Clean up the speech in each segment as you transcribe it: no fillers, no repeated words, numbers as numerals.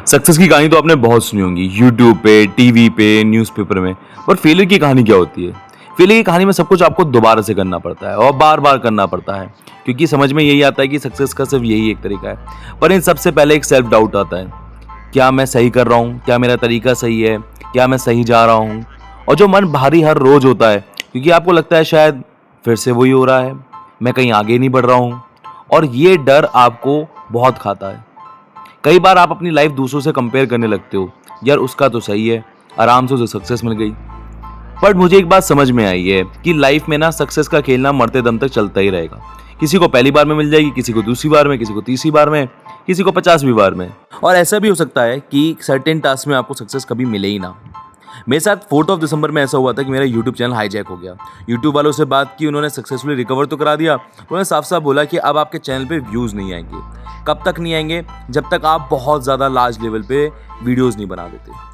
Success की कहानी तो आपने बहुत सुनी होंगी, यूट्यूब पे, टीवी पे, न्यूज़पेपर में। पर फेलियर की कहानी क्या होती है? फेलियर की कहानी में सब कुछ आपको दोबारा से करना पड़ता है और बार-बार करना पड़ता है, क्योंकि समझ में यही आता है कि सक्सेस का सिर्फ यही एक तरीका है। पर इन सबसे पहले एक सेल्फ डाउट आता है, क्या मैं सही कर रहा हूँ? क्या मेरा तरीका सही है? क्या मैं सही जा रहा हूँ? और जो मन भारी हर रोज़ होता है, क्योंकि आपको लगता है शायद फिर से वही हो रहा है, मैं कहीं आगे नहीं बढ़ रहा हूँ, और ये डर आपको बहुत खाता है। कई बार आप अपनी लाइफ दूसरों से कंपेयर करने लगते हो, यार उसका तो सही है, आराम से उसे सक्सेस मिल गई। बट मुझे एक बात समझ में आई है कि लाइफ में ना सक्सेस का खेलना मरते दम तक चलता ही रहेगा। किसी को पहली बार में मिल जाएगी, किसी को दूसरी बार में, किसी को तीसरी बार में, किसी को 50वीं बार में। और ऐसा भी हो सकता है कि सर्टेन टास्क में आपको सक्सेस कभी मिले ही ना। मेरे साथ 4 दिसंबर में ऐसा हुआ था कि मेरा यूट्यूब चैनल हाईजैक हो गया। यूट्यूब वालों से बात की, उन्होंने सक्सेसफुली रिकवर तो करा दिया। उन्होंने साफ साफ बोला कि अब आपके चैनल पे व्यूज़ नहीं आएंगे। कब तक नहीं आएंगे? जब तक आप बहुत ज़्यादा लार्ज लेवल पे वीडियोज़ नहीं बना देते।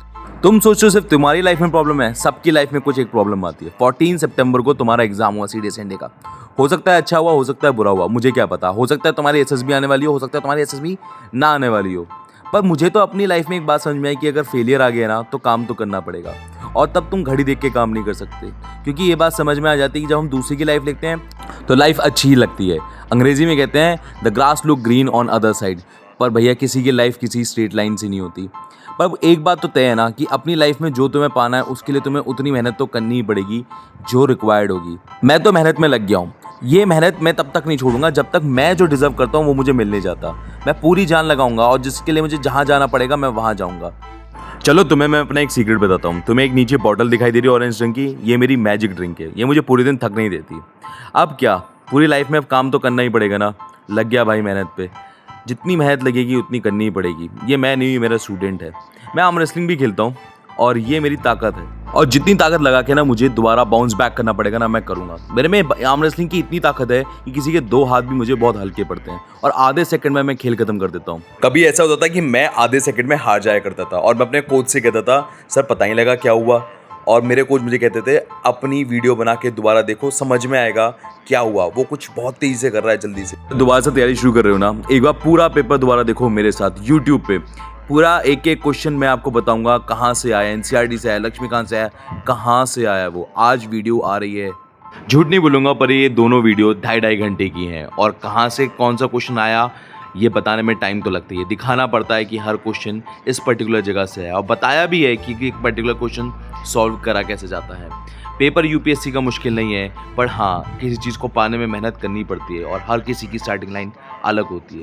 तुम सोचो सिर्फ तुम्हारी लाइफ में प्रॉब्लम है, सबकी लाइफ में कुछ एक प्रॉब्लम आती है। 14 सितंबर को तुम्हारा एग्जाम हुआ CDSND का। हो सकता है अच्छा हुआ, हो सकता है बुरा हुआ, मुझे क्या पता। हो सकता है तुम्हारी SSB आने वाली हो सकता है तुम्हारी SSB ना आने वाली हो। पर मुझे तो अपनी लाइफ में एक बात समझ में आई कि अगर फेलियर आ गया ना तो काम तो करना पड़ेगा। और तब तुम घड़ी देख के काम नहीं कर सकते, क्योंकि ये बात समझ में आ जाती है कि जब हम दूसरे की लाइफ देखते हैं तो लाइफ अच्छी ही लगती है। अंग्रेजी में कहते हैं the grass look green on other side. पर भैया किसी की लाइफ किसी स्ट्रेट लाइन से नहीं होती। पर एक बात तो तय है ना कि अपनी लाइफ में जो तुम्हें पाना है उसके लिए तुम्हें उतनी मेहनत तो करनी ही पड़ेगी जो रिक्वायर्ड होगी। मैं तो मेहनत में लग गया हूँ। ये मेहनत मैं तब तक नहीं छोड़ूंगा जब तक मैं जो डिजर्व करता हूँ वो मुझे मिल नहीं जाता। मैं पूरी जान लगाऊंगा और जिसके लिए मुझे जहाँ जाना पड़ेगा मैं वहाँ जाऊँगा। चलो तुम्हें मैं अपना एक सीक्रेट बताता हूँ। तुम्हें एक नीचे बॉटल दिखाई दे रही है ऑरेंज रंग की, ये मेरी मैजिक ड्रिंक है। ये मुझे पूरे दिन थक नहीं देती। अब क्या, पूरी लाइफ में अब काम तो करना ही पड़ेगा ना। लग गया भाई मेहनत पे। जितनी मेहनत लगेगी उतनी करनी ही पड़ेगी। ये मैं नहीं, मेरा स्टूडेंट है। मैं आर्म रेसलिंग भी खेलता हूँ और ये मेरी ताकत है। और जितनी ताकत लगा के ना मुझे दोबारा बाउंस बैक करना पड़ेगा ना, मैं करूँगा। मेरे में आर्म रेसलिंग की इतनी ताकत है कि किसी के 2 हाथ भी मुझे बहुत हल्के पड़ते हैं और आधे सेकंड में मैं खेल खत्म कर देता हूँ। कभी ऐसा होता था कि मैं आधे सेकंड में हार जाया करता था और मैं अपने कोच से कहता था सर पता नहीं लगा क्या हुआ। और मेरे कोच मुझे कहते थे अपनी वीडियो बना के दोबारा देखो, समझ में आएगा क्या हुआ। वो कुछ बहुत तेजी से कर रहा है, जल्दी से। दोबारा से तैयारी शुरू कर रहे हो ना, एक बार पूरा पेपर दोबारा देखो मेरे साथ यूट्यूब पे। पूरा एक एक क्वेश्चन मैं आपको बताऊंगा कहाँ से आया, NCERT से आया, लक्ष्मीकांत से आया, कहाँ से आया वो। आज वीडियो आ रही है, झूठ नहीं बोलूँगा, पर ये दोनों वीडियो 2.5 घंटे की हैं। और कहाँ से कौन सा क्वेश्चन आया ये बताने में टाइम तो लगता है। दिखाना पड़ता है कि हर क्वेश्चन इस पर्टिकुलर जगह से है, और बताया भी है कि एक पर्टिकुलर क्वेश्चन सॉल्व करा कैसे जाता है। पेपर UPSC का मुश्किल नहीं है, पर हाँ किसी चीज़ को पाने में मेहनत करनी पड़ती है और हर किसी की स्टार्टिंग लाइन अलग होती है।